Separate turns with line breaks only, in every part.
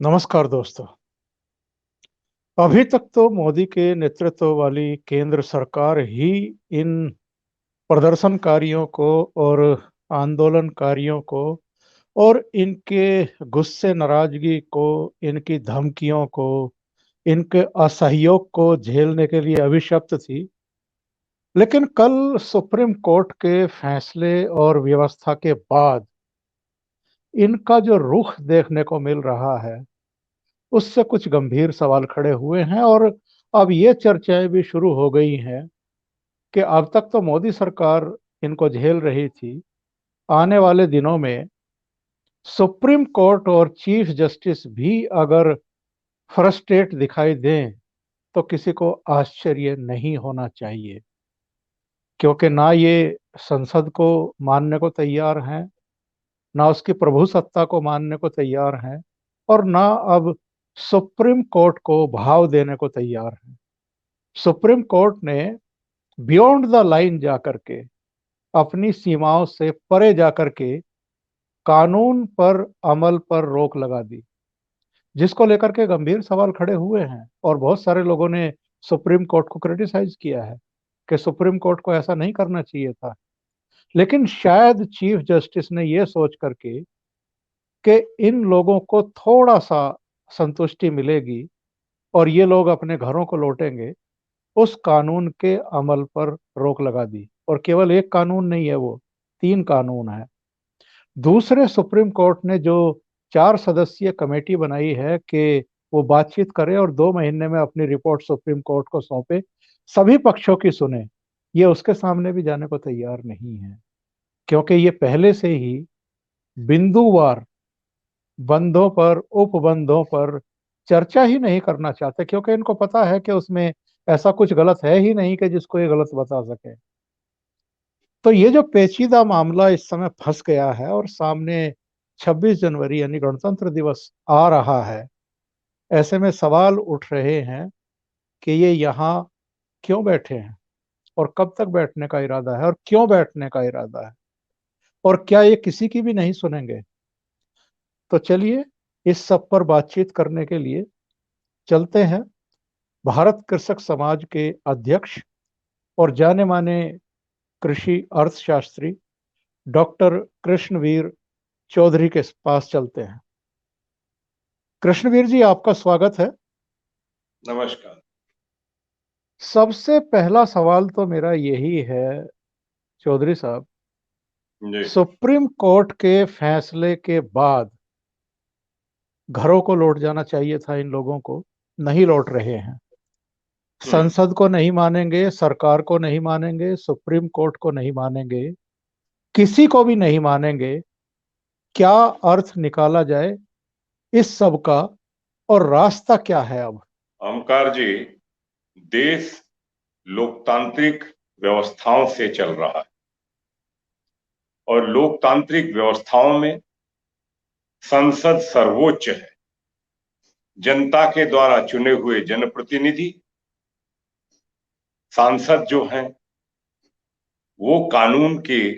नमस्कार दोस्तों। अभी तक तो मोदी के नेतृत्व वाली केंद्र सरकार ही इन प्रदर्शनकारियों को और आंदोलनकारियों को और इनके गुस्से नाराजगी को, इनकी धमकियों को, इनके असहयोग को झेलने के लिए अभिशप्त थी। लेकिन कल सुप्रीम कोर्ट के फैसले और व्यवस्था के बाद इनका जो रुख देखने को मिल रहा है, उससे कुछ गंभीर सवाल खड़े हुए हैं। और अब ये चर्चाएं भी शुरू हो गई हैं कि अब तक तो मोदी सरकार इनको झेल रही थी, आने वाले दिनों में सुप्रीम कोर्ट और चीफ जस्टिस भी अगर फ्रस्ट्रेट दिखाई दें तो किसी को आश्चर्य नहीं होना चाहिए, क्योंकि ना ये संसद को मानने को तैयार हैं, ना उसकी प्रभुसत्ता को मानने को तैयार हैं, और ना अब सुप्रीम कोर्ट को भाव देने को तैयार हैं। सुप्रीम कोर्ट ने बियॉन्ड द लाइन जाकर के, अपनी सीमाओं से परे जाकर के कानून पर अमल पर रोक लगा दी, जिसको लेकर के गंभीर सवाल खड़े हुए हैं। और बहुत सारे लोगों ने सुप्रीम कोर्ट को क्रिटिसाइज किया है कि सुप्रीम कोर्ट को ऐसा नहीं करना चाहिए था। लेकिन शायद चीफ जस्टिस ने यह सोच करके कि इन लोगों को थोड़ा सा संतुष्टि मिलेगी और ये लोग अपने घरों को लौटेंगे, उस कानून के अमल पर रोक लगा दी। और केवल एक कानून नहीं है, वो 3 कानून है। दूसरे, सुप्रीम कोर्ट ने जो 4 सदस्यीय कमेटी बनाई है कि वो बातचीत करे और 2 महीने में अपनी रिपोर्ट सुप्रीम कोर्ट को सौंपे, सभी पक्षों की सुने, ये उसके सामने भी जाने को तैयार नहीं है। क्योंकि ये पहले से ही बिंदुवार बंदों पर, उपबंधों पर चर्चा ही नहीं करना चाहते, क्योंकि इनको पता है कि उसमें ऐसा कुछ गलत है ही नहीं कि जिसको ये गलत बता सके। तो ये जो पेचीदा मामला इस समय फंस गया है और सामने 26 जनवरी यानी गणतंत्र दिवस आ रहा है, ऐसे में सवाल उठ रहे हैं कि ये यहाँ क्यों बैठे हैं, और कब तक बैठने का इरादा है, और क्यों बैठने का इरादा है, और क्या ये किसी की भी नहीं सुनेंगे। तो चलिए, इस सब पर बातचीत करने के लिए चलते हैं भारत कृषक समाज के अध्यक्ष और जाने माने कृषि अर्थशास्त्री डॉक्टर कृष्णवीर चौधरी के पास चलते हैं। कृष्णवीर जी, आपका स्वागत है।
नमस्कार
सबसे पहला सवाल तो मेरा यही है, चौधरी साहब,
जी।
सुप्रीम कोर्ट के फैसले के बाद घरों को लौट जाना चाहिए था इन लोगों को, नहीं लौट रहे हैं।
हम्म।
संसद को नहीं मानेंगे, सरकार को नहीं मानेंगे, सुप्रीम कोर्ट को नहीं मानेंगे, किसी को भी नहीं मानेंगे। क्या अर्थ निकाला जाए इस सब का, और रास्ता क्या है अब?
ओमकार जी, देश लोकतांत्रिक व्यवस्थाओं से चल रहा है और लोकतांत्रिक व्यवस्थाओं में संसद सर्वोच्च है। जनता के द्वारा चुने हुए जनप्रतिनिधि सांसद जो हैं, वो कानून के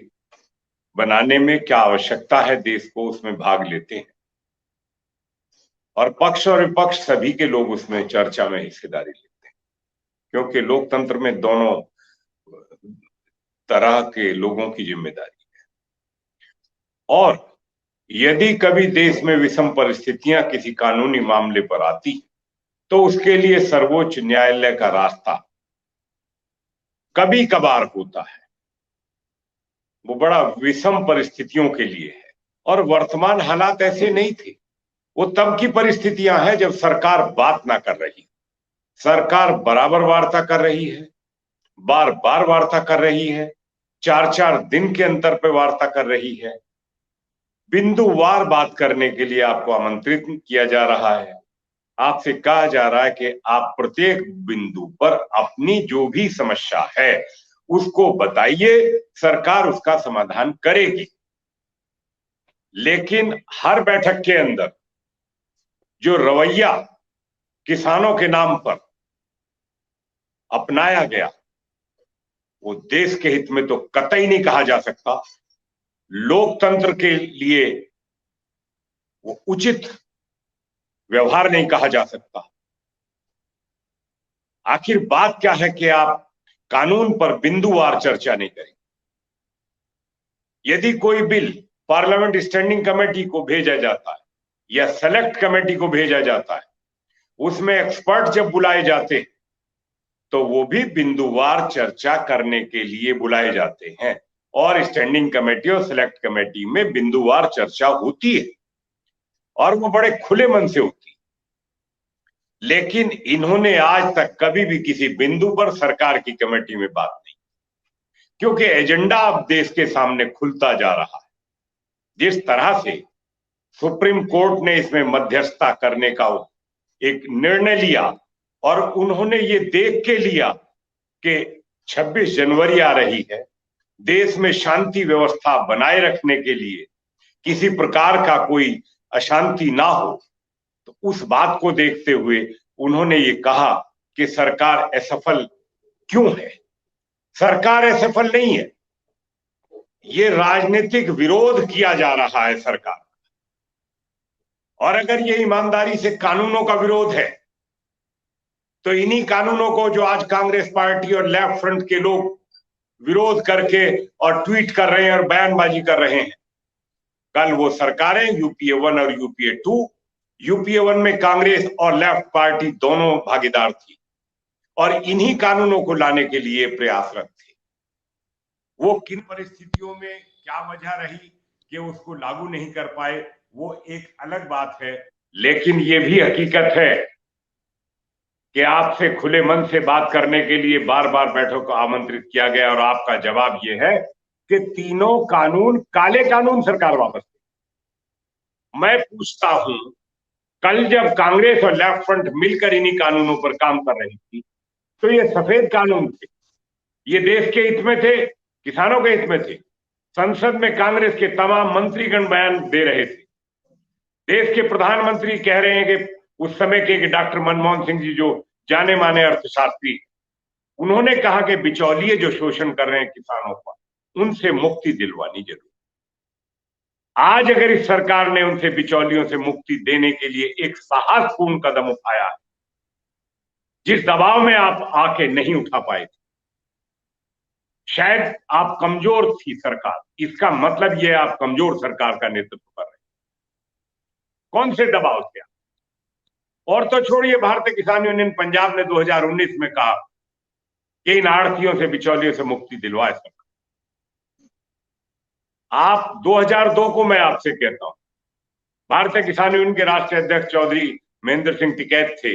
बनाने में क्या आवश्यकता है देश को, उसमें भाग लेते हैं और पक्ष और विपक्ष सभी के लोग उसमें चर्चा में हिस्सेदारी लेते हैं, क्योंकि लोकतंत्र में दोनों तरह के लोगों की जिम्मेदारी। और यदि कभी देश में विषम परिस्थितियां किसी कानूनी मामले पर आती तो उसके लिए सर्वोच्च न्यायालय का रास्ता कभी कभार होता है। वो बड़ा विषम परिस्थितियों के लिए है और वर्तमान हालात ऐसे नहीं थे। वो तब की परिस्थितियां हैं जब सरकार बात ना कर रही, सरकार बराबर वार्ता कर रही है, बार बार वार्ता कर रही है, 4-4 दिन के अंतर पर वार्ता कर रही है, बिंदुवार बात करने के लिए आपको आमंत्रित किया जा रहा है। आपसे कहा जा रहा है कि आप प्रत्येक बिंदु पर अपनी जो भी समस्या है उसको बताइए, सरकार उसका समाधान करेगी। लेकिन हर बैठक के अंदर जो रवैया किसानों के नाम पर अपनाया गया, वो देश के हित में तो कतई नहीं कहा जा सकता। लोकतंत्र के लिए वो उचित व्यवहार नहीं कहा जा सकता। आखिर बात क्या है कि आप कानून पर बिंदुवार चर्चा नहीं करें। यदि कोई बिल पार्लियामेंट स्टैंडिंग कमेटी को भेजा जाता है या सेलेक्ट कमेटी को भेजा जाता है, उसमें एक्सपर्ट जब बुलाए जाते हैं तो वो भी बिंदुवार चर्चा करने के लिए बुलाए जाते हैं, और स्टैंडिंग कमेटी और सेलेक्ट कमेटी में बिंदुवार चर्चा होती है और वो बड़े खुले मन से होती है। लेकिन इन्होंने आज तक कभी भी किसी बिंदु पर सरकार की कमेटी में बात नहीं, क्योंकि एजेंडा अब देश के सामने खुलता जा रहा है। जिस तरह से सुप्रीम कोर्ट ने इसमें मध्यस्थता करने का एक निर्णय लिया और उन्होंने ये देख के लिया कि 26 जनवरी आ रही है, देश में शांति व्यवस्था बनाए रखने के लिए किसी प्रकार का कोई अशांति ना हो, तो उस बात को देखते हुए उन्होंने ये कहा कि सरकार असफल क्यों है। सरकार असफल नहीं है, ये राजनीतिक विरोध किया जा रहा है सरकार। और अगर ये ईमानदारी से कानूनों का विरोध है तो इन्हीं कानूनों को जो आज कांग्रेस पार्टी और लेफ्ट फ्रंट के लोग विरोध करके और ट्वीट कर रहे हैं और बयानबाजी कर रहे हैं, कल वो सरकारें यूपीए 1 और यूपीए 2, यूपीए 1 में कांग्रेस और लेफ्ट पार्टी दोनों भागीदार थी और इन्हीं कानूनों को लाने के लिए प्रयासरत थे। वो किन परिस्थितियों में क्या वजह रही कि उसको लागू नहीं कर पाए, वो एक अलग बात है। लेकिन ये भी हकीकत है कि आपसे खुले मन से बात करने के लिए बार बार बैठक को आमंत्रित किया गया और आपका जवाब ये है कि तीनों कानून काले कानून सरकार वापस ले। मैं पूछता हूं, कल जब कांग्रेस और लेफ्ट फ्रंट मिलकर इन्हीं कानूनों पर काम कर रही थी तो ये सफेद कानून थे, ये देश के हित में थे, किसानों के हित में थे। संसद में कांग्रेस के तमाम मंत्रीगण बयान दे रहे थे। देश के प्रधानमंत्री कह रहे हैं कि उस समय के डॉक्टर मनमोहन सिंह जी, जो जाने माने अर्थशास्त्री, उन्होंने कहा कि बिचौलिए जो शोषण कर रहे हैं किसानों का, उनसे मुक्ति दिलवानी जरूरी। आज अगर इस सरकार ने उनसे बिचौलियों से मुक्ति देने के लिए एक साहसपूर्ण कदम उठाया है, जिस दबाव में आप आके नहीं उठा पाए थे, शायद आप कमजोर थी सरकार, इसका मतलब यह आप कमजोर सरकार का नेतृत्व कर रहे हैं। कौन से दबाव थे? और तो छोड़िए, भारतीय किसान यूनियन पंजाब ने 2019 में कहा कि इन आड़तियों से, बिचौलियों से मुक्ति दिलवाए सरकार। आप 2002 को मैं आपसे कहता हूं, भारतीय किसान यूनियन के राष्ट्रीय अध्यक्ष चौधरी महेंद्र सिंह टिकैत थे,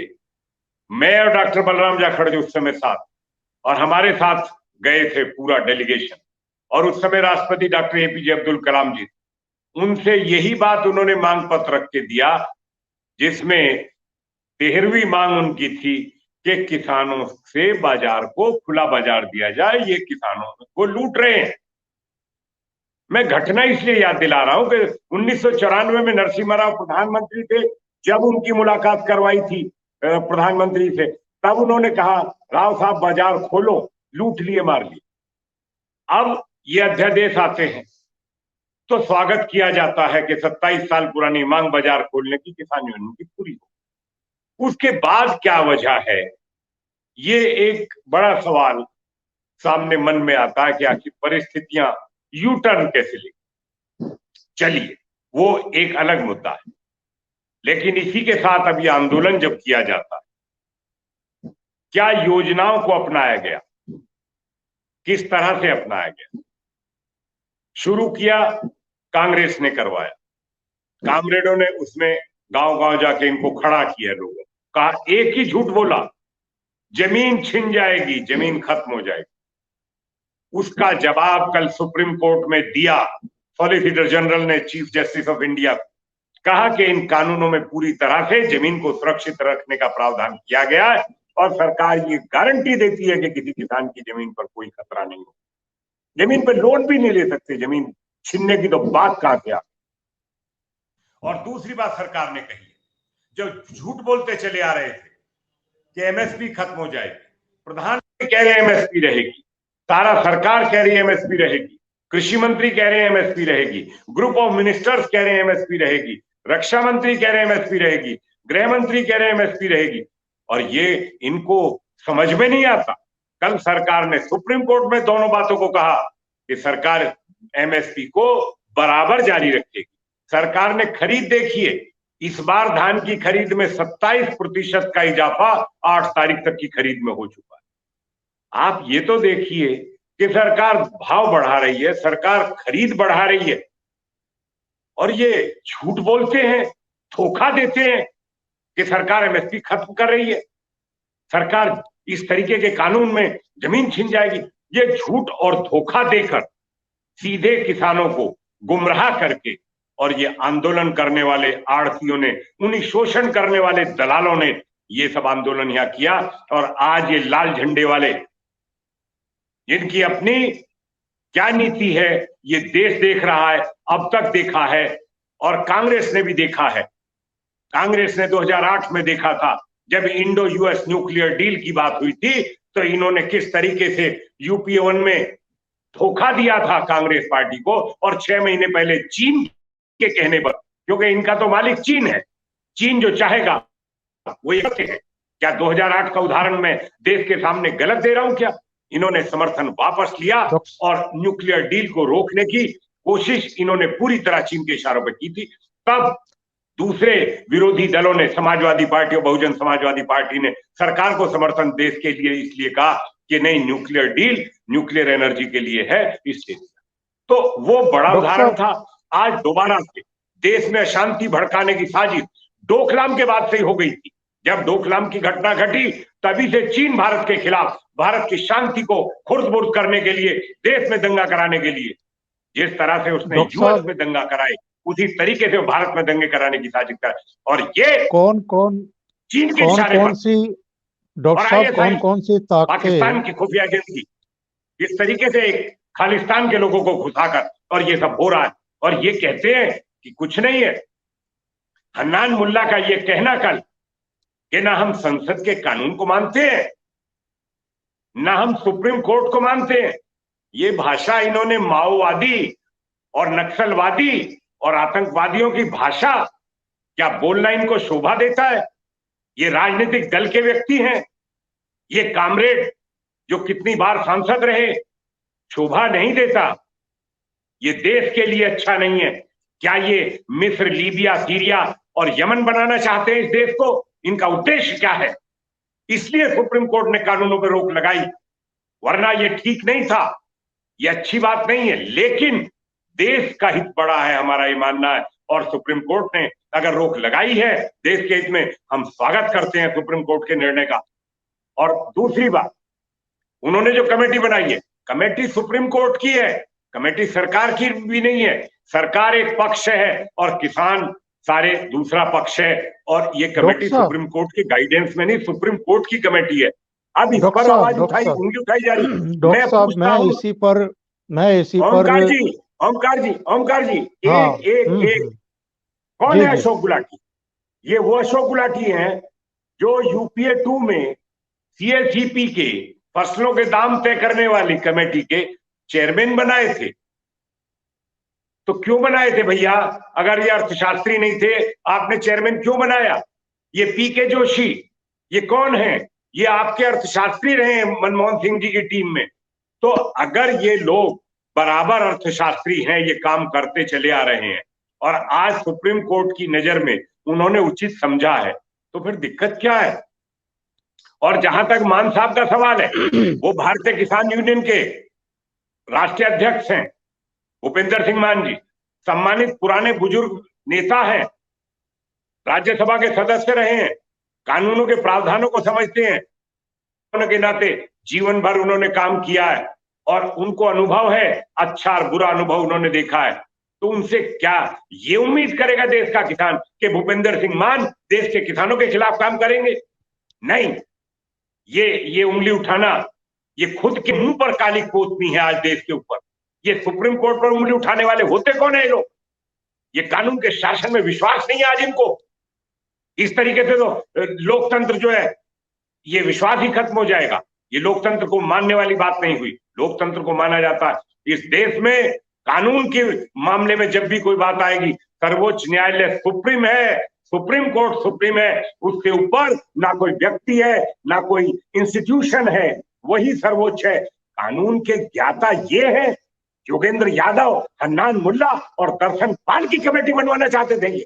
मैं और डॉक्टर बलराम जाखड़ जो उस समय साथ, और हमारे साथ गए थे पूरा डेलीगेशन, और उस समय राष्ट्रपति डॉक्टर एपीजे अब्दुल कलाम जी, उनसे यही बात उन्होंने मांग पत्र रख के दिया, जिसमें 13वीं मांग उनकी थी कि किसानों से बाजार को खुला बाजार दिया जाए, ये किसानों को लूट रहे हैं। मैं घटना इसलिए याद दिला रहा हूं कि 1994 में नरसिम्हा राव प्रधानमंत्री थे, जब उनकी मुलाकात करवाई थी प्रधानमंत्री से, तब उन्होंने कहा, राव साहब बाजार खोलो, लूट लिए मार लिए। अब ये अध्यादेश आते हैं तो स्वागत किया जाता है कि 27 साल पुरानी मांग बाजार खोलने की किसान यूनियन की पूरी हो। उसके बाद क्या वजह है, ये एक बड़ा सवाल सामने मन में आता है कि आखिर परिस्थितियां यू टर्न कैसे ले। चलिए, वो एक अलग मुद्दा है, लेकिन इसी के साथ अब ये आंदोलन जब किया जाता है, क्या योजनाओं को अपनाया गया, किस तरह से अपनाया गया? शुरू किया कांग्रेस ने, करवाया, कामरेडों ने उसमें गांव गांव जाके इनको खड़ा किया, लोगों कहा, एक ही झूठ बोला, जमीन छिन जाएगी, जमीन खत्म हो जाएगी। उसका जवाब कल सुप्रीम कोर्ट में दिया सॉलिसिटर जनरल ने चीफ जस्टिस ऑफ इंडिया, कहा कि इन कानूनों में पूरी तरह से जमीन को सुरक्षित रखने का प्रावधान किया गया है और सरकार ये गारंटी देती है कि किसी किसान की जमीन पर कोई खतरा नहीं हो। जमीन पर लोन भी नहीं ले सकते, जमीन छीनने की तो बात कहां से आ। और दूसरी बात सरकार ने कही है, जो झूठ बोलते चले आ रहे थे कि एमएसपी खत्म हो जाएगी, प्रधानमंत्री कह रहे हैं एमएसपी रहेगी, सारा सरकार कह रही है एमएसपी रहेगी, कृषि मंत्री कह रहे हैं एमएसपी रहेगी, ग्रुप ऑफ मिनिस्टर्स कह रहे हैं एमएसपी रहेगी, रक्षा मंत्री कह रहे हैं एमएसपी रहेगी, गृह मंत्री कह रहे हैं एमएसपी रहेगी, और ये इनको समझ में नहीं आता। कल सरकार ने सुप्रीम कोर्ट में दोनों बातों को कहा कि सरकार एमएसपी को बराबर जारी रखेगी। सरकार ने खरीद देखिए, इस बार धान की खरीद में 27% का इजाफा 8 तारीख तक की खरीद में हो चुका है। आप ये तो देखिए कि सरकार भाव बढ़ा रही है, सरकार खरीद बढ़ा रही है, और ये झूठ बोलते हैं, धोखा देते हैं कि सरकार एमएसपी खत्म कर रही है, सरकार इस तरीके के कानून में जमीन छीन जाएगी। ये झूठ और धोखा देकर सीधे किसानों को गुमराह करके, और ये आंदोलन करने वाले आड़तियों ने, उन्हीं शोषण करने वाले दलालों ने ये सब आंदोलन यहां किया। और आज ये लाल झंडे वाले, जिनकी अपनी क्या नीति है ये देश देख रहा है, अब तक देखा है, और कांग्रेस ने भी देखा है। कांग्रेस ने 2008 में देखा था, जब इंडो यूएस न्यूक्लियर डील की बात हुई थी, तो इन्होंने किस तरीके से यूपीए 1 में धोखा दिया था कांग्रेस पार्टी को। और 6 महीने पहले चीन के कहने पर, क्योंकि इनका तो मालिक चीन है, चीन जो चाहेगा वो ये करते हैं। क्या 2008 का उदाहरण मैं देश के सामने गलत दे रहा हूं क्या? इन्होंने समर्थन वापस लिया और न्यूक्लियर डील को रोकने की कोशिश इन्होंने पूरी तरह चीन के इशारों पर की थी। तब दूसरे विरोधी दलों ने, समाजवादी पार्टी और बहुजन समाजवादी पार्टी ने सरकार को समर्थन देश के लिए इसलिए कहा कि नहीं, न्यूक्लियर डील न्यूक्लियर एनर्जी के लिए है, इसलिए। तो वो बड़ा उदाहरण था। आज दोबारा से देश में अशांति भड़काने की साजिश डोकलाम के बाद से ही हो गई थी। जब डोकलाम की घटना घटी, तभी से चीन भारत के खिलाफ, भारत की शांति को खुर्द-बुर्द करने के लिए, देश में दंगा कराने के लिए, जिस तरह से उसने यूएस में दंगा कराए, उसी तरीके से भारत में दंगे कराने की साजिश कर। और ये
कौन कौन
चीन के इशारे पर,
डॉक्टर साहब, कौन कौन सी ताकतें,
पाकिस्तान की खुफिया एजेंसी इस तरीके से खालिस्तान के लोगों को घुसाकर, और ये सब हो रहा है। और ये कहते हैं कि कुछ नहीं है। हन्नान मुल्ला का ये कहना कल कि ना हम संसद के कानून को मानते हैं, ना हम सुप्रीम कोर्ट को मानते हैं, ये भाषा इन्होंने माओवादी और नक्सलवादी और आतंकवादियों की भाषा, क्या बोलना इनको शोभा देता है? ये राजनीतिक दल के व्यक्ति हैं, ये कामरेड जो कितनी बार सांसद रहे, शोभा नहीं देता, ये देश के लिए अच्छा नहीं है। क्या ये मिस्र, लीबिया, सीरिया और यमन बनाना चाहते हैं इस देश को? इनका उद्देश्य क्या है? इसलिए सुप्रीम कोर्ट ने कानूनों पर रोक लगाई, वरना ये ठीक नहीं था, ये अच्छी बात नहीं है। लेकिन देश का हित बड़ा है, हमारा ये मानना है, और सुप्रीम कोर्ट ने अगर रोक लगाई है देश के हित में, हम स्वागत करते हैं सुप्रीम कोर्ट के निर्णय का। और दूसरी बात, उन्होंने जो कमेटी बनाई है, कमेटी सुप्रीम कोर्ट की है, कमेटी सरकार की भी नहीं है। सरकार एक पक्ष है और किसान सारे दूसरा पक्ष है, और ये कमेटी सुप्रीम कोर्ट के गाइडेंस में नहीं, सुप्रीम कोर्ट की कमेटी है। अब इस पर आवाज उंगली उठाई जा रही है।
डॉक्टर साहब, मैं इसी पर
ओमकार जी, एक कौन है अशोक गुलाटी? ये वो अशोक गुलाटी हैं जो यूपीए 2 में सीएलजीपी के फसलों के दाम तय करने वाली कमेटी के चेयरमैन बनाए थे। तो क्यों बनाए थे भैया? अगर ये अर्थशास्त्री नहीं थे, आपने चेयरमैन क्यों बनाया? ये पीके जोशी, ये कौन है? ये आपके अर्थशास्त्री रहे हैं मनमोहन सिंह जी की टीम में। तो अगर ये लोग बराबर अर्थशास्त्री हैं, ये काम करते चले आ रहे हैं, और आज सुप्रीम कोर्ट की नजर में उन्होंने उचित समझा है, तो फिर दिक्कत क्या है? और जहां तक मान साहब का सवाल है, वो भारतीय किसान यूनियन के राष्ट्रीय अध्यक्ष हैं, भूपेंद्र सिंह मान जी, सम्मानित पुराने बुजुर्ग नेता हैं, राज्यसभा के सदस्य रहे हैं, कानूनों के प्रावधानों को समझते हैं, के नाते जीवन भर उन्होंने काम किया है और उनको अनुभव है, अच्छा और बुरा अनुभव उन्होंने देखा है। तो उनसे क्या ये उम्मीद करेगा देश का किसान कि भूपेंद्र सिंह मान देश के किसानों के खिलाफ काम करेंगे? नहीं। ये उंगली उठाना, ये खुद के मुंह पर काली पोतनी है आज देश के ऊपर। ये सुप्रीम कोर्ट पर उंगली उठाने वाले होते कौन है ये लोग? ये कानून के शासन में विश्वास नहीं है आज इनको। इस तरीके से तो लोकतंत्र जो है ये विश्वास ही खत्म हो जाएगा। ये लोकतंत्र को मानने वाली बात नहीं हुई। लोकतंत्र को माना जाता है इस देश में कानून के मामले में जब भी कोई बात आएगी, सर्वोच्च न्यायालय सुप्रीम है, सुप्रीम कोर्ट सुप्रीम है, उससे ऊपर ना कोई व्यक्ति है ना कोई इंस्टीट्यूशन है, वही सर्वोच्च है। कानून के ज्ञाता ये हैं योगेंद्र यादव, हन्नान मुल्ला और दर्शन पाल की कमेटी बनवाना चाहते थे। ये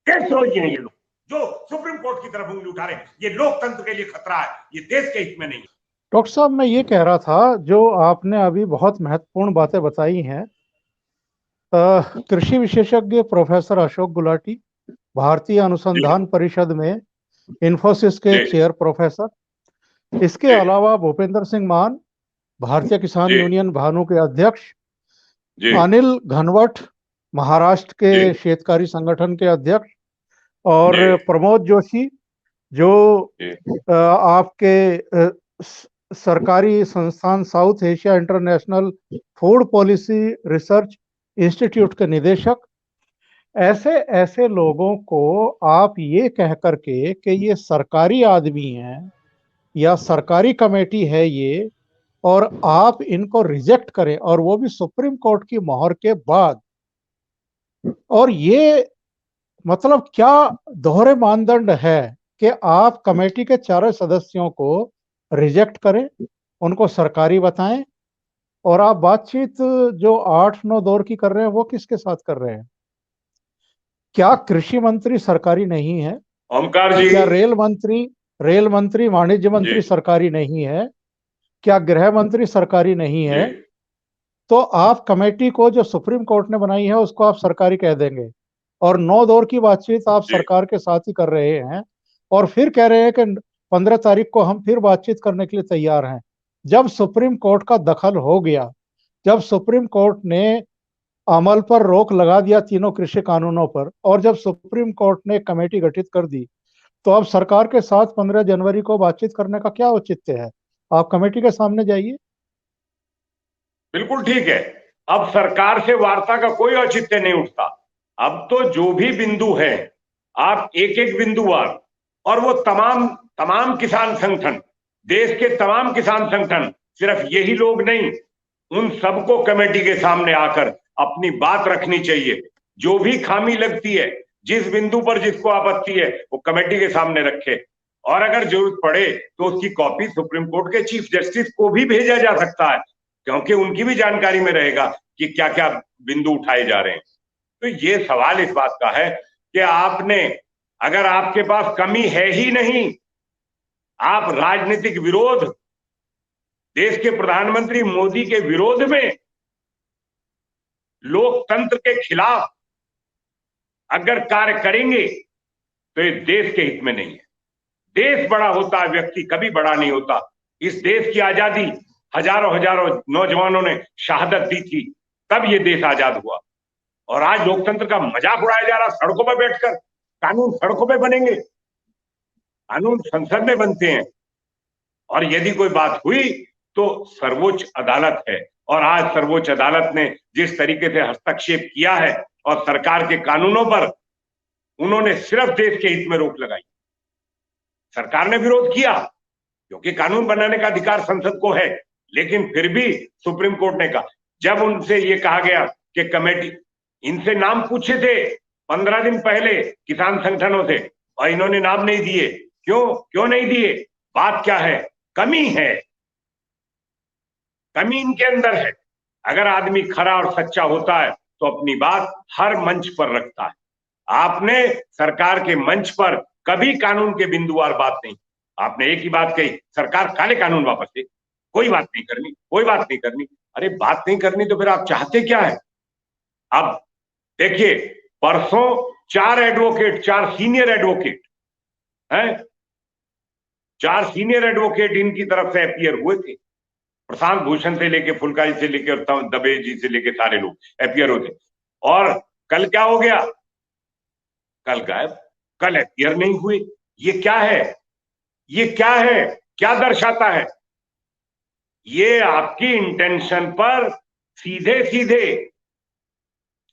देशद्रोही हैं ये लोग जो सुप्रीम कोर्ट की तरफ उंगली उठा रहे हैं। ये लोकतंत्र के लिए खतरा है, ये देश के हित में नहीं है।
डॉक्टर साहब, मैं ये कह रहा था, जो आपने अभी बहुत महत्वपूर्ण बातें बताई हैं, कृषि विशेषज्ञ प्रोफेसर अशोक गुलाटी, भारतीय अनुसंधान परिषद में इन्फोसिस के
जी
चेयर प्रोफेसर, इसके
जी
अलावा भूपेंद्र सिंह मान, भारतीय किसान
जी
यूनियन भानु के अध्यक्ष,
जी
अनिल घनवट, महाराष्ट्र के
जी
शेतकारी संगठन के अध्यक्ष, और
जी
प्रमोद जोशी, जो
जी
आपके सरकारी संस्थान south Asia international food policy research institute के निदेशक। ऐसे ऐसे लोगों को आप ये कह करके कि ये सरकारी आदमी हैं या सरकारी कमेटी है ये, और आप इनको रिजेक्ट करें, और वो भी सुप्रीम कोर्ट की मोहर के बाद, और ये मतलब क्या दोहरे मानदंड है कि आप कमेटी के चारों सदस्यों को रिजेक्ट करें, उनको सरकारी बताएं, और आप बातचीत जो 8-9 दौर की कर रहे हैं वो किसके साथ कर रहे हैं? क्या कृषि मंत्री सरकारी नहीं है?
ओमकार जी।
क्या रेल मंत्री, वाणिज्य
जी
मंत्री सरकारी नहीं है? क्या गृह मंत्री सरकारी नहीं
जी
है? तो आप कमेटी को जो सुप्रीम कोर्ट ने बनाई है उसको आप सरकारी कह देंगे, और 9 दौर की बातचीत आप
जी
सरकार के साथ ही कर रहे हैं, और फिर कह रहे हैं कि 15 तारीख को हम फिर बातचीत करने के लिए तैयार हैं। जब सुप्रीम कोर्ट का दखल हो गया, जब सुप्रीम कोर्ट ने अमल पर रोक लगा दिया तीनों कृषि कानूनों पर, और जब सुप्रीम कोर्ट ने कमेटी गठित कर दी, तो अब सरकार के साथ 15 जनवरी को बातचीत करने का क्या औचित्य है? आप कमेटी के सामने जाइए।
बिल्कुल ठीक है। अब सरकार से वार्ता का कोई औचित्य नहीं उठता। अब तो जो भी बिंदु है, आप एक एक बिंदुवार, और वो तमाम तमाम किसान संगठन, देश के तमाम किसान संगठन, सिर्फ यही लोग नहीं, उन सबको कमेटी के सामने आकर अपनी बात रखनी चाहिए। जो भी खामी लगती है, जिस बिंदु पर जिसको आपत्ति है, वो कमेटी के सामने रखे, और अगर जरूरत पड़े तो उसकी कॉपी सुप्रीम कोर्ट के चीफ जस्टिस को भी भेजा जा सकता है, क्योंकि उनकी भी जानकारी में रहेगा कि क्या क्या बिंदु उठाए जा रहे हैं। तो ये सवाल इस बात का है कि आपने, अगर आपके पास कमी है ही नहीं, आप राजनीतिक विरोध, देश के प्रधानमंत्री मोदी के विरोध में, लोकतंत्र के खिलाफ अगर कार्य करेंगे तो ये देश के हित में नहीं है। देश बड़ा होता है, व्यक्ति कभी बड़ा नहीं होता। इस देश की आजादी हजारों हजारों नौजवानों ने शहादत दी थी, तब ये देश आजाद हुआ। और आज लोकतंत्र का मजाक उड़ाया जा रहा सड़कों पर बैठकर। कानून सड़कों पर बनेंगे, कानून संसद में बनते हैं, और यदि कोई बात हुई तो सर्वोच्च अदालत है। और आज सर्वोच्च अदालत ने जिस तरीके से हस्तक्षेप किया है और सरकार के कानूनों पर उन्होंने सिर्फ देश के हित में रोक लगाई। सरकार ने विरोध किया क्योंकि कानून बनाने का अधिकार संसद को है, लेकिन फिर भी सुप्रीम कोर्ट ने कहा, जब उनसे ये कहा गया कि कमेटी, इनसे नाम पूछे थे 15 दिन पहले किसान संगठनों से, और इन्होंने नाम नहीं दिए। क्यों नहीं दिए? बात क्या है? कमी है, कमी इनके अंदर है। अगर आदमी खरा और सच्चा होता है तो अपनी बात हर मंच पर रखता है। आपने सरकार के मंच पर कभी कानून के बिंदुवार बात नहीं। आपने एक ही बात कही, सरकार काले कानून वापस ले, कोई बात नहीं करनी, कोई बात नहीं करनी। अरे बात नहीं करनी तो फिर आप चाहते क्या है? अब देखिए, परसों 4 सीनियर एडवोकेट हैं, 4 सीनियर एडवोकेट इनकी तरफ से अपीयर हुए थे। प्रशांत भूषण से लेके, फुलका जी से लेके, और दबे जी से लेके सारे लोग अपीयर होते। और कल क्या हो गया? कल गायब, कल अपीयर नहीं हुए। ये क्या है? ये क्या है? क्या दर्शाता है? ये आपकी इंटेंशन पर सीधे सीधे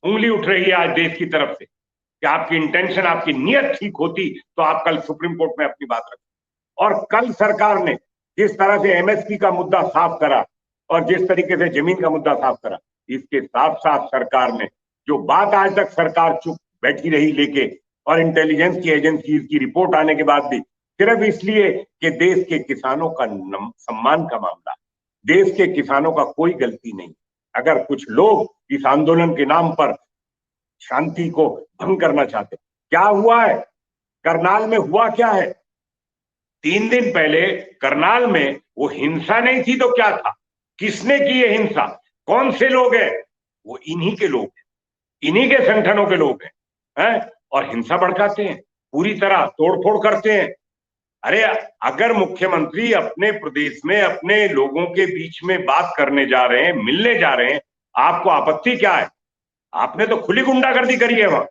उंगली उठ रही है आज देश की तरफ से, कि आपकी इंटेंशन, आपकी नीयत ठीक होती तो आप कल सुप्रीम कोर्ट में अपनी बात रखें। और कल सरकार ने जिस तरह से एमएसपी का मुद्दा साफ करा और जिस तरीके से जमीन का मुद्दा साफ करा, इसके साथ साथ सरकार ने जो बात आज तक सरकार चुप बैठी रही लेके, और इंटेलिजेंस की एजेंसी की रिपोर्ट आने के बाद भी सिर्फ इसलिए कि देश के किसानों का सम्मान का मामला, देश के किसानों का कोई गलती नहीं। अगर कुछ लोग इस आंदोलन के नाम पर शांति को भंग करना चाहते, क्या हुआ है करनाल में, हुआ क्या है? 3 दिन पहले करनाल में वो हिंसा नहीं थी तो क्या था? किसने की ये हिंसा? कौन से लोग हैं? वो इन्हीं के लोग हैं, इन्हीं के संगठनों के लोग हैं, और हिंसा भड़काते हैं, पूरी तरह तोड़फोड़ करते हैं। अरे अगर मुख्यमंत्री अपने प्रदेश में अपने लोगों के बीच में बात करने जा रहे हैं, मिलने जा रहे हैं, आपको आपत्ति क्या है? आपने तो खुली गुंडागर्दी करी है वहां।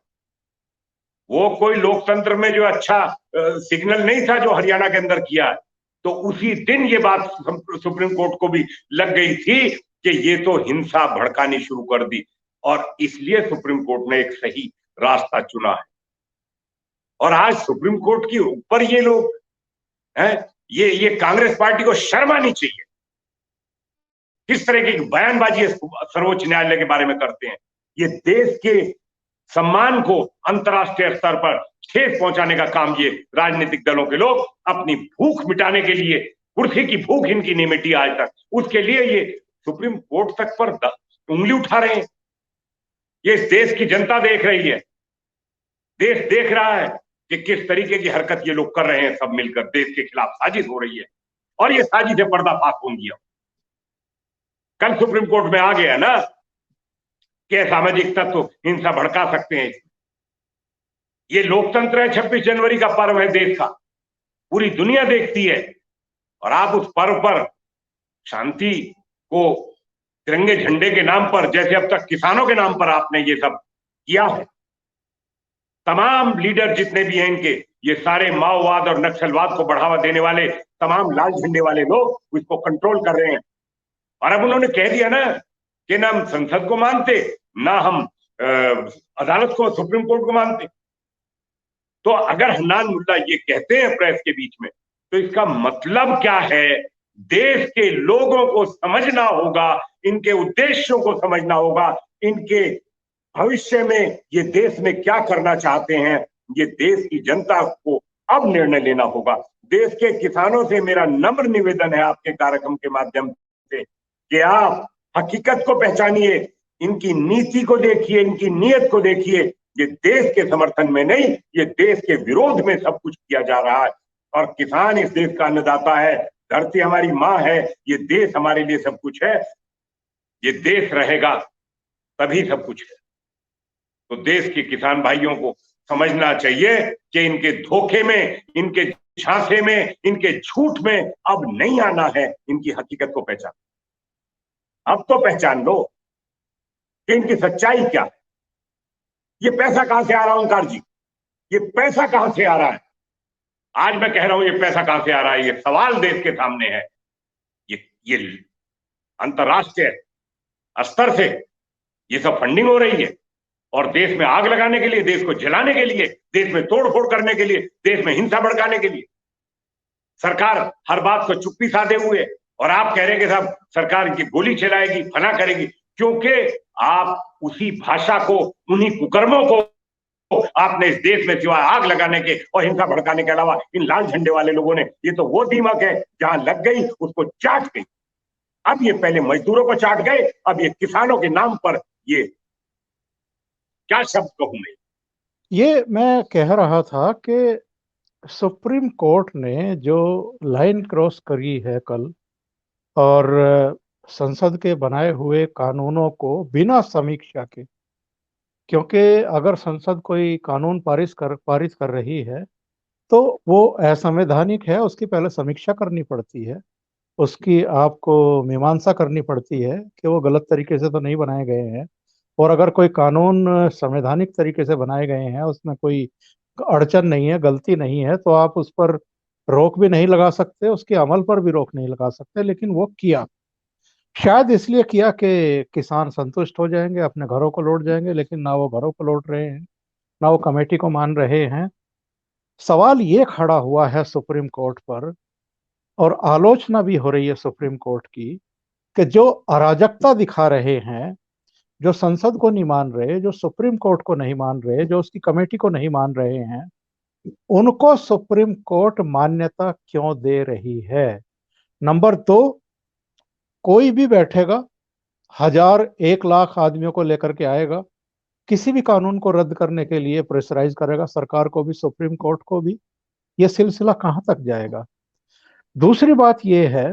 वो कोई लोकतंत्र में जो अच्छा सिग्नल नहीं था जो हरियाणा के अंदर किया है। तो उसी दिन ये बात सुप्रीम कोर्ट को भी लग गई थी कि ये तो हिंसा भड़कानी शुरू कर दी, और इसलिए सुप्रीम कोर्ट ने एक सही रास्ता चुना है। और आज सुप्रीम कोर्ट के ऊपर ये लोग हैं, ये कांग्रेस पार्टी को शर्म आनी चाहिए। किस तरह की बयानबाजी सर्वोच्च न्यायालय के बारे में करते हैं। ये देश के सम्मान को अंतर्राष्ट्रीय स्तर पर ठेस पहुंचाने का काम ये राजनीतिक दलों के लोग अपनी भूख मिटाने के लिए, कुर्सी की भूख इनकी नहीं मिटी आज तक, उसके लिए ये सुप्रीम कोर्ट तक पर उंगली उठा रहे हैं। ये इस देश की जनता देख रही है, देश देख रहा है कि किस तरीके की हरकत ये लोग कर रहे हैं। सब मिलकर देश के खिलाफ साजिश हो रही है, और ये साजिश है पर्दाफाश होंगी। कल सुप्रीम कोर्ट में आ गया ना कि सामाजिक तत्व हिंसा भड़का सकते हैं। ये लोकतंत्र है, 26 जनवरी का पर्व है देश का, पूरी दुनिया देखती है, और आप उस पर्व पर शांति को तिरंगे झंडे के नाम पर, जैसे अब तक किसानों के नाम पर आपने ये सब किया है। तमाम लीडर जितने भी हैं इनके, ये सारे माओवाद और नक्सलवाद को बढ़ावा देने वाले तमाम लाल झंडे वाले लोग इसको कंट्रोल कर रहे हैं। और अब उन्होंने कह दिया ना कि ना हम संसद को मानते, ना हम अदालत को, सुप्रीम कोर्ट को मानते। तो अगर हन्नान मुल्ला ये कहते हैं प्रेस के बीच में, तो इसका मतलब क्या है? देश के लोगों को समझना होगा, इनके उद्देश्यों को समझना होगा, इनके भविष्य में ये देश में क्या करना चाहते हैं। ये देश की जनता को अब निर्णय लेना होगा। देश के किसानों से मेरा नम्र निवेदन है आपके कार्यक्रम के माध्यम से कि आप हकीकत को पहचानिए, इनकी नीति को देखिए, इनकी नीयत को देखिए। ये देश के समर्थन में नहीं, ये देश के विरोध में सब कुछ किया जा रहा है। और किसान इस देश का अन्नदाता है, धरती हमारी माँ है, ये देश हमारे लिए सब कुछ है। ये देश रहेगा तभी सब कुछ है। तो देश के किसान भाइयों को समझना चाहिए कि इनके धोखे में, इनके झांसे में, इनके झूठ में अब नहीं आना है। इनकी हकीकत को पहचान, अब तो पहचान लो कि इनकी सच्चाई क्या है। ये पैसा कहां से आ रहा है ओंकार जी? ये पैसा कहां से आ रहा है? आज मैं कह रहा हूं ये पैसा कहां से आ रहा है, ये सवाल देश के सामने है। ये अंतरराष्ट्रीय स्तर से ये सब फंडिंग हो रही है, और देश में आग लगाने के लिए, देश को जलाने के लिए, देश में तोड़फोड़ करने के लिए, देश में हिंसा भड़काने के लिए। सरकार हर बात को चुप्पी साधे हुए, और आप कह रहे हैं कि साहब सरकार की गोली चलाएगी, फना करेगी, क्योंकि आप उसी भाषा को, उन्हीं कुकर्मों को आपने इस देश में सिवाय आग लगाने के और हिंसा भड़काने के अलावा, इन लाल झंडे वाले लोगों ने, ये तो वो दीमक है जहां लग गई उसको चाट गई। अब ये पहले मजदूरों को चाट गए, अब ये किसानों के नाम पर, ये क्या शब्द कहूं मैं।
ये मैं कह रहा था कि सुप्रीम कोर्ट ने जो लाइन क्रॉस करी है कल, और संसद के बनाए हुए कानूनों को बिना समीक्षा के, क्योंकि अगर संसद कोई कानून पारित कर रही है तो वो असंवैधानिक है, उसकी पहले समीक्षा करनी पड़ती है, उसकी आपको मीमांसा करनी पड़ती है कि वो गलत तरीके से तो नहीं बनाए गए हैं। और अगर कोई कानून संवैधानिक तरीके से बनाए गए हैं, उसमें कोई अड़चन नहीं है, गलती नहीं है, तो आप उस पर रोक भी नहीं लगा सकते, उसके अमल पर भी रोक नहीं लगा सकते। लेकिन वो किया, शायद इसलिए किया कि किसान संतुष्ट हो जाएंगे, अपने घरों को लौट जाएंगे। लेकिन ना वो घरों को लौट रहे हैं, ना वो कमेटी को मान रहे हैं। सवाल ये खड़ा हुआ है सुप्रीम कोर्ट पर, और आलोचना भी हो रही है सुप्रीम कोर्ट की, कि जो अराजकता दिखा रहे हैं जो संसद को नहीं मान रहे, जो सुप्रीम कोर्ट को नहीं मान रहे, जो उसकी कमेटी को नहीं मान रहे हैं, उनको सुप्रीम कोर्ट मान्यता क्यों दे रही है? नंबर दो, कोई भी बैठेगा, हजार एक लाख आदमियों को लेकर के आएगा, किसी भी कानून को रद्द करने के लिए प्रेशराइज करेगा सरकार को भी, सुप्रीम कोर्ट को भी। यह सिलसिला कहां तक जाएगा? दूसरी बात यह है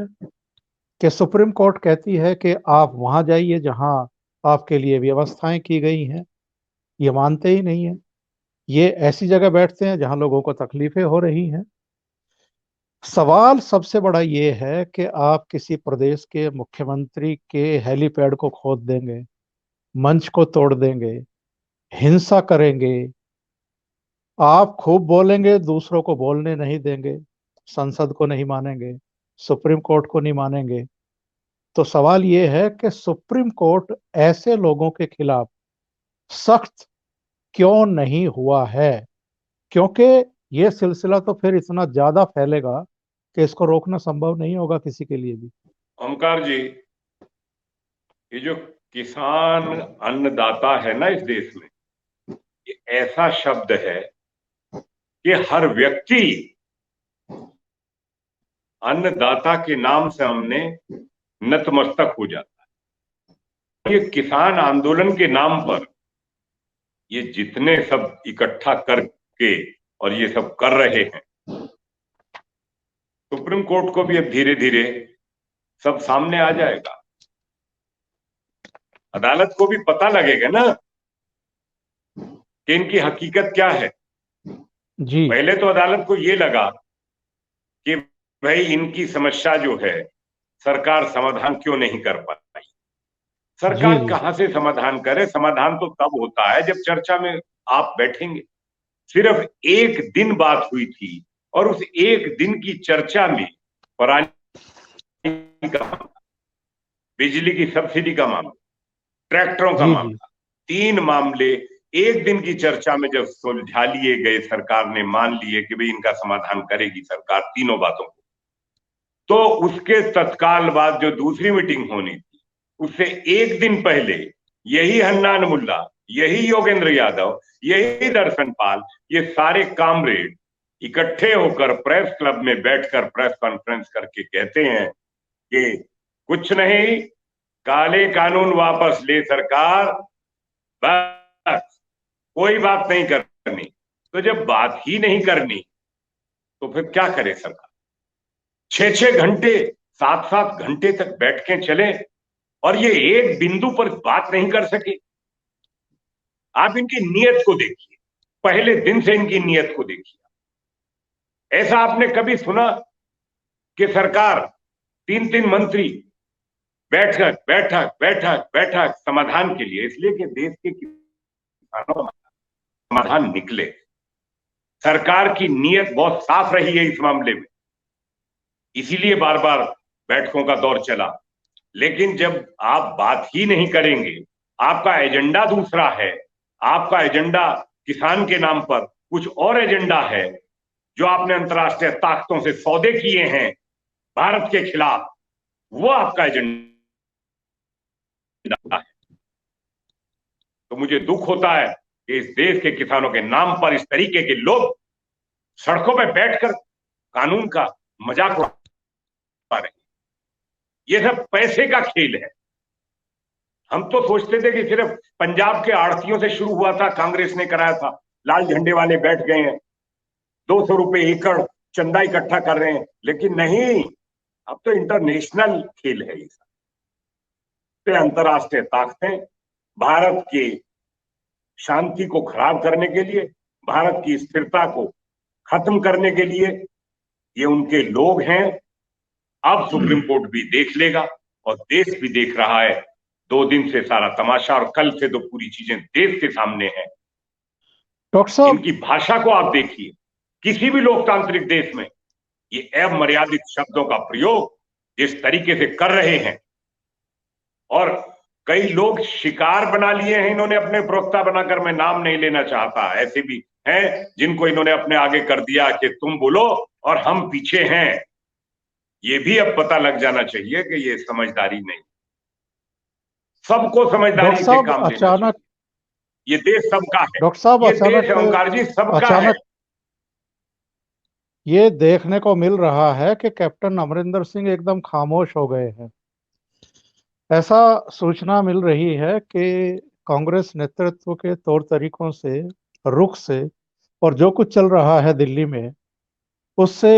कि सुप्रीम कोर्ट कहती है कि आप वहां जाइए जहां आपके लिए व्यवस्थाएं की गई हैं। ये मानते ही नहीं है। ये ऐसी जगह बैठते हैं जहां लोगों को तकलीफें हो रही हैं। सवाल सबसे बड़ा ये है कि आप किसी प्रदेश के मुख्यमंत्री के हेलीपैड को खोद देंगे, मंच को तोड़ देंगे, हिंसा करेंगे, आप खूब बोलेंगे, दूसरों को बोलने नहीं देंगे, संसद को नहीं मानेंगे, सुप्रीम कोर्ट को नहीं मानेंगे। तो सवाल ये है कि सुप्रीम कोर्ट ऐसे लोगों के खिलाफ सख्त क्यों नहीं हुआ है? क्योंकि ये सिलसिला तो फिर इतना ज्यादा फैलेगा कि इसको रोकना संभव नहीं होगा किसी के लिए भी।
ओमकार जी, ये जो किसान अन्नदाता है ना इस देश में, ये ऐसा शब्द है कि हर व्यक्ति अन्नदाता के नाम से हमने नतमस्तक हो जाता है। ये किसान आंदोलन के नाम पर ये जितने सब इकट्ठा करके और ये सब कर रहे हैं, सुप्रीम कोर्ट को भी अब धीरे धीरे सब सामने आ जाएगा। अदालत को भी पता लगेगा ना कि इनकी हकीकत क्या है।
जी
पहले तो अदालत को ये लगा कि भाई इनकी समस्या जो है सरकार समाधान क्यों नहीं कर पाई।
जी
सरकार
जी
कहां से समाधान करे? समाधान तो तब होता है जब चर्चा में आप बैठेंगे। सिर्फ एक दिन बात हुई थी और उस एक दिन की चर्चा में पराली का मामला, बिजली की सब्सिडी का मामला, ट्रैक्टरों का
जी जी
मामला, तीन मामले एक दिन की चर्चा में जब सुलझा लिए गए, सरकार ने मान लिए कि भाई इनका समाधान करेगी सरकार तीनों बातों को, तो उसके तत्काल बाद जो दूसरी मीटिंग होनी थी उससे एक दिन पहले यही हन्नान मुल्ला, यही योगेंद्र यादव, यही दर्शन पाल, ये सारे कामरेड इकट्ठे होकर प्रेस क्लब में बैठकर प्रेस कॉन्फ्रेंस करके कहते हैं कि कुछ नहीं, काले कानून वापस ले सरकार, बस कोई बात नहीं करनी। तो जब बात ही नहीं करनी तो फिर क्या करे सरकार? 6-6 घंटे, 7-7 घंटे तक बैठ के चले और ये एक बिंदु पर बात नहीं कर सके। आप इनकी नीयत को देखिए, पहले दिन से इनकी नीयत को देखिए। ऐसा आपने कभी सुना कि सरकार 3-3 मंत्री बैठक बैठक बैठक बैठक समाधान के लिए? इसलिए कि देश के किसानों का समाधान निकले। सरकार की नीयत बहुत साफ रही है इस मामले में, इसीलिए बार बार बैठकों का दौर चला। लेकिन जब आप बात ही नहीं करेंगे, आपका एजेंडा दूसरा है, आपका एजेंडा किसान के नाम पर कुछ और एजेंडा है, जो आपने अंतर्राष्ट्रीय ताकतों से सौदे किए हैं भारत के खिलाफ, वो आपका एजेंडा है। तो मुझे दुख होता है कि इस देश के किसानों के नाम पर इस तरीके के लोग सड़कों पर बैठकर कानून का मजाक उड़ा रहे हैं। ये सब पैसे का खेल है। हम तो सोचते थे कि सिर्फ पंजाब के आड़तियों से शुरू हुआ था, कांग्रेस ने कराया था, लाल झंडे वाले बैठ गए हैं, 200 रुपए एकड़ चंदा इकट्ठा कर रहे हैं। लेकिन नहीं, अब तो इंटरनेशनल खेल है। ये अंतरराष्ट्रीय ताकतें भारत की शांति को खराब करने के लिए, भारत की स्थिरता को खत्म करने के लिए ये उनके लोग हैं। अब सुप्रीम कोर्ट भी देख लेगा और देश भी देख रहा है। 2 दिन से सारा तमाशा और कल से तो पूरी चीजें देश के सामने है।
डॉक्टर साहब,
इनकी भाषा को आप देखिए, किसी भी लोकतांत्रिक देश में ये अमर्यादित शब्दों का प्रयोग जिस तरीके से कर रहे हैं, और कई लोग शिकार बना लिए हैं इन्होंने अपने प्रवक्ता बनाकर, मैं नाम नहीं लेना चाहता, ऐसे भी हैं जिनको इन्होंने अपने आगे कर दिया कि तुम बोलो और हम पीछे हैं। ये भी अब पता लग जाना चाहिए कि ये समझदारी नहीं। सबको समझदारी
डॉक्टर
से
साहब
काम लेना
अचानक
चाहिए। ये देश सबका है,
डॉक्टर साहब
ये देश
अचानक
ओंकार जी सबका है।
अचानक ये देखने को मिल रहा है कि कैप्टन अमरिंदर सिंह एकदम खामोश हो गए हैं। ऐसा सूचना मिल रही है कि कांग्रेस नेतृत्व के तौर तरीकों से, रुख से और जो कुछ चल रहा है दिल्ली में, उससे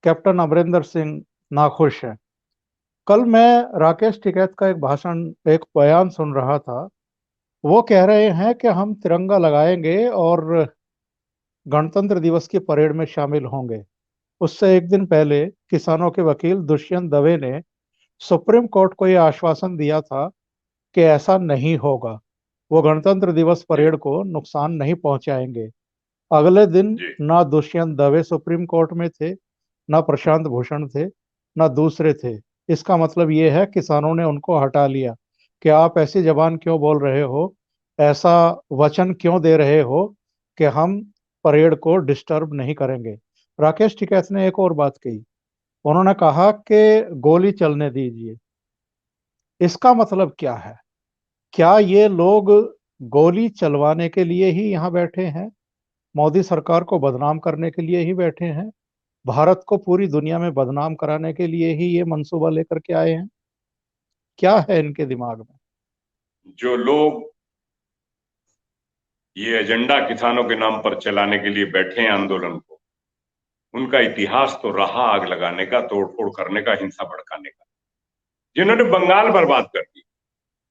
कैप्टन अमरिंदर सिंह नाखुश हैं। कल मैं राकेश टिकैत का एक बयान सुन रहा था। वो कह रहे हैं कि हम तिरंगा लगाएंगे और गणतंत्र दिवस की परेड में शामिल होंगे। उससे एक दिन पहले किसानों के वकील दुष्यंत दवे ने सुप्रीम कोर्ट को यह आश्वासन दिया था कि ऐसा नहीं होगा, वो गणतंत्र दिवस
जी
परेड को नुकसान नहीं पहुंचाएंगे। अगले दिन
जी
ना दुष्यंत दवे सुप्रीम कोर्ट में थे, ना प्रशांत भूषण थे, ना दूसरे थे। इसका मतलब ये है किसानों ने उनको हटा लिया कि आप ऐसी जबान क्यों बोल रहे हो, ऐसा वचन क्यों दे रहे हो कि हम परेड को डिस्टर्ब नहीं करेंगे। राकेश टिकैत ने एक और बात कही। उन्होंने कहा कि गोली चलने दीजिए। इसका मतलब क्या है? क्या ये लोग गोली चलवाने के लिए ही यहाँ बैठे हैं? मोदी सरकार को बदनाम करने के लिए ही बैठे हैं? भारत को पूरी दुनिया में बदनाम कराने के लिए ही ये मंसूबा लेकर के आए हैं? क्या है इनके दिमाग में?
जो लोग ये एजेंडा किसानों के नाम पर चलाने के लिए बैठे हैं आंदोलन को, उनका इतिहास तो रहा आग लगाने का, तोड़फोड़ करने का, हिंसा भड़काने का। जिन्होंने बंगाल बर्बाद कर दी,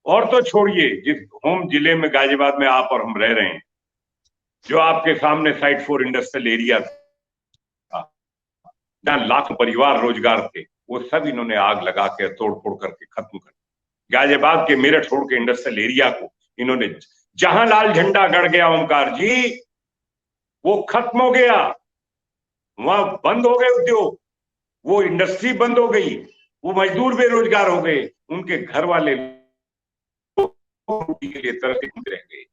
और तो छोड़िए जिस होम जिले में गाजियाबाद में आप और हम रह रहे हैं, जो आपके सामने साइट 4 इंडस्ट्रियल एरिया था, जहां लाखों परिवार रोजगार थे, वो सब इन्होंने आग लगा के तोड़फोड़ करके खत्म कर दिया। गाजियाबाद के मेरठ रोड के इंडस्ट्रियल एरिया को इन्होंने, जहां लाल झंडा गड़ गया ओमकार जी, वो खत्म हो गया। वहां बंद हो गए उद्योग, वो इंडस्ट्री बंद हो गई, वो मजदूर बेरोजगार हो गए, उनके घर वाले रोटी के लिए तरसते रह गए।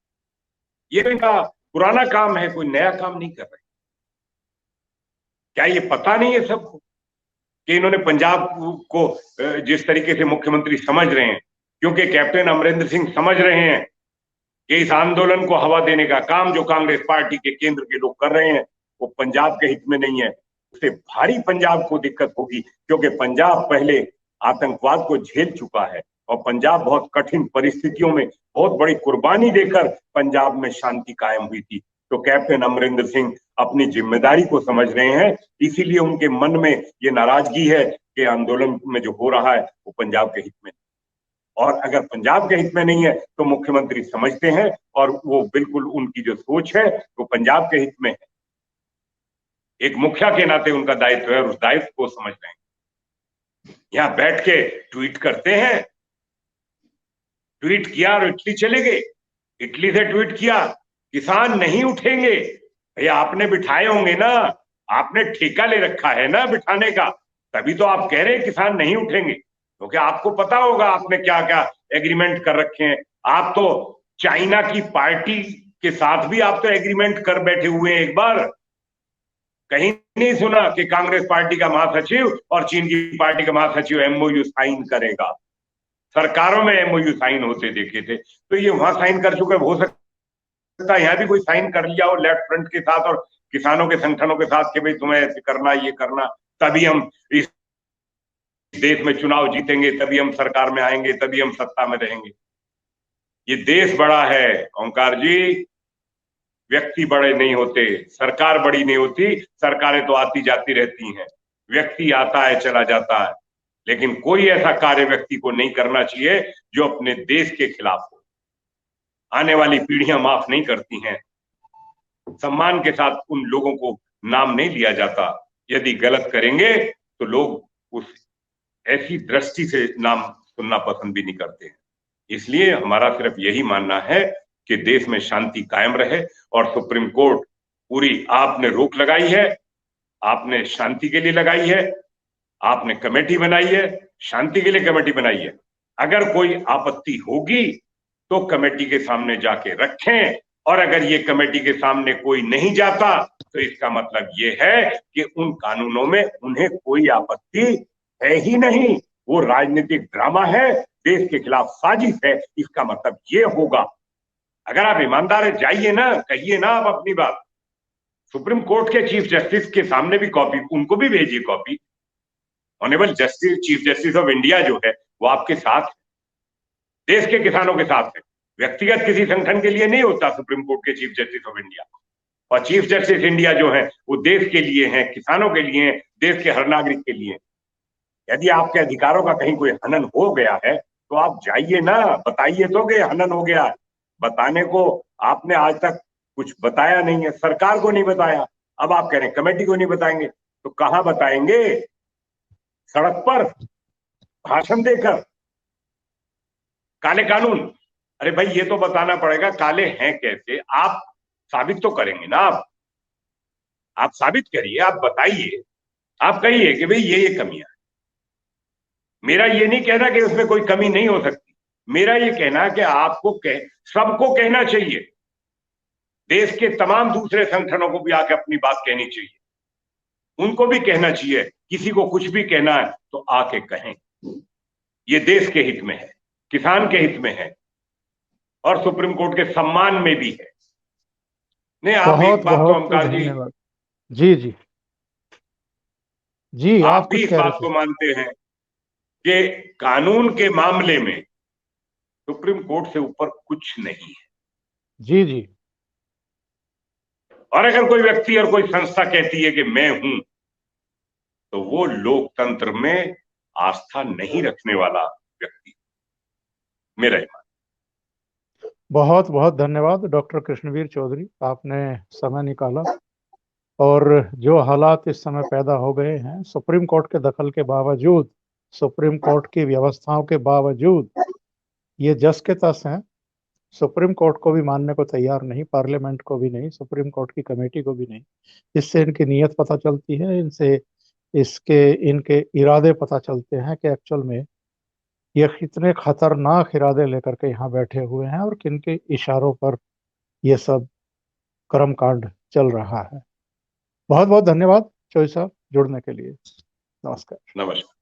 ये इनका पुराना काम है, कोई नया काम नहीं कर रहे। क्या ये पता नहीं है सबको कि इन्होंने पंजाब को जिस तरीके से मुख्यमंत्री समझ रहे हैं, क्योंकि कैप्टन अमरिंदर सिंह समझ रहे हैं कि इस आंदोलन को हवा देने का काम जो कांग्रेस पार्टी के केंद्र के लोग कर रहे हैं, वो पंजाब के हित में नहीं है। उससे भारी पंजाब को दिक्कत होगी, क्योंकि पंजाब पहले आतंकवाद को झेल चुका है और पंजाब बहुत कठिन परिस्थितियों में बहुत बड़ी कुर्बानी देकर पंजाब में शांति कायम हुई थी। तो कैप्टन अमरिंदर सिंह अपनी जिम्मेदारी को समझ रहे हैं, इसीलिए उनके मन में ये नाराजगी है कि आंदोलन में जो हो रहा है वो पंजाब के हित में, और अगर पंजाब के हित में नहीं है तो मुख्यमंत्री समझते हैं और वो बिल्कुल उनकी जो सोच है वो पंजाब के हित में है। एक मुखिया के नाते उनका दायित्व है और उस दायित्व को समझ रहे हैं। यहां बैठ के ट्वीट करते हैं, ट्वीट किया और इटली चले गए, इटली से ट्वीट किया किसान नहीं उठेंगे। भैया आपने बिठाए होंगे ना, आपने ठेका ले रखा है ना बिठाने का, तभी तो आप कह रहे हैं किसान नहीं उठेंगे। क्योंकि आपको पता होगा आपने क्या क्या एग्रीमेंट कर रखे हैं। आप तो चाइना की पार्टी के साथ भी आप तो एग्रीमेंट कर बैठे हुए हैं। एक बार कहीं नहीं सुना कि कांग्रेस पार्टी का महासचिव और चीन की पार्टी का महासचिव एमओयू साइन करेगा। सरकारों में एमओयू साइन होते देखे थे, तो ये वहां साइन कर चुके, हो सकता है यहाँ भी कोई साइन कर लिया हो लेफ्ट फ्रंट के साथ और किसानों के संगठनों के साथ कि भाई तुम्हें ऐसे करना, ये करना, तभी हम इस देश में चुनाव जीतेंगे, तभी हम सरकार में आएंगे, तभी हम सत्ता में रहेंगे। ये देश बड़ा है ओंकार जी, व्यक्ति बड़े नहीं होते, सरकार बड़ी नहीं होती। सरकारें तो आती जाती रहती हैं, व्यक्ति आता है चला जाता है, लेकिन कोई ऐसा कार्य व्यक्ति को नहीं करना चाहिए जो अपने देश के खिलाफ हो। आने वाली पीढ़ियां माफ नहीं करती हैं। सम्मान के साथ उन लोगों को नाम नहीं लिया जाता। यदि गलत करेंगे तो लोग उस ऐसी दृष्टि से नाम सुनना पसंद भी नहीं करते हैं। इसलिए हमारा सिर्फ यही मानना है कि देश में शांति कायम रहे, और सुप्रीम कोर्ट पूरी आपने रोक लगाई है, आपने शांति के लिए लगाई है, आपने कमेटी बनाई है, शांति के लिए कमेटी बनाई है। अगर कोई आपत्ति होगी तो कमेटी के सामने जाके रखें, और अगर ये कमेटी के सामने कोई नहीं जाता तो इसका मतलब ये है कि उन कानूनों में उन्हें कोई आपत्ति है ही नहीं। वो राजनीतिक ड्रामा है देश के खिलाफ साजिश है, इसका मतलब ये होगा। अगर आप ईमानदार है, जाइए ना, कहिए ना आप अपनी बात। सुप्रीम कोर्ट के चीफ जस्टिस के सामने भी कॉपी, उनको भी भेजिए copy. Honourable justice, chief justice of India जो है वो आपके साथ है, देश के किसानों के साथ है, व्यक्तिगत किसी संगठन के लिए नहीं होता सुप्रीम कोर्ट के चीफ जस्टिस ऑफ इंडिया। और चीफ जस्टिस इंडिया जो है वो देश के लिए हैं, किसानों के लिए हैं, देश के हर नागरिक के लिए। यदि आपके अधिकारों का कहीं कोई हनन हो गया है तो आप जाइए ना, बताइए तो कि हनन हो गया। बताने को आपने आज तक कुछ बताया नहीं है, सरकार को नहीं बताया। अब आप कह रहे हैं कमेटी को नहीं बताएंगे, तो कहां बताएंगे? सड़क पर, भाषण देकर? काले कानून, अरे भाई ये तो बताना पड़ेगा काले हैं कैसे। आप साबित तो करेंगे ना, आप साबित करिए, आप बताइए, आप कहिए कि भाई ये कमियां। मेरा ये नहीं कहना कि उसमें कोई कमी नहीं हो सकती, मेरा ये कहना कि आपको सबको कहना चाहिए, देश के तमाम दूसरे संगठनों को भी आके अपनी बात कहनी चाहिए, उनको भी कहना चाहिए। किसी को कुछ भी कहना है तो आके कहें, ये देश के हित में है, किसान के हित में है और सुप्रीम कोर्ट के सम्मान में भी है। नहीं, आप
बहुत
एक बात तो
बहुत
ओमकार जी,
धन्यवाद। जी जी जी,
आप
आप
भी
कुछ
इस
कह
बात
रहे
को
थे।
मानते हैं कि कानून के मामले में सुप्रीम कोर्ट से ऊपर कुछ नहीं है।
जी जी,
और अगर कोई व्यक्ति और कोई संस्था कहती है कि मैं हूं, तो वो लोकतंत्र में आस्था नहीं रखने वाला व्यक्ति, मेरा ईमान।
बहुत बहुत धन्यवाद डॉक्टर कृष्णवीर चौधरी, आपने समय निकाला। और जो हालात इस समय पैदा हो गए हैं, सुप्रीम कोर्ट के दखल के बावजूद, सुप्रीम कोर्ट की व्यवस्थाओं के बावजूद, ये जस के तस हैं। सुप्रीम कोर्ट को भी मानने को तैयार नहीं, पार्लियामेंट को भी नहीं, सुप्रीम कोर्ट की कमेटी को भी नहीं। इससे इनकी नीयत पता चलती है, इनसे इनके इरादे पता चलते हैं कि एक्चुअल में ये कितने खतरनाक इरादे लेकर के यहाँ बैठे हुए हैं और किन के इशारों पर ये सब कर्मकांड चल रहा है। बहुत बहुत धन्यवाद चौधरी साहब जुड़ने के लिए। नमस्कार।
नमस्कार।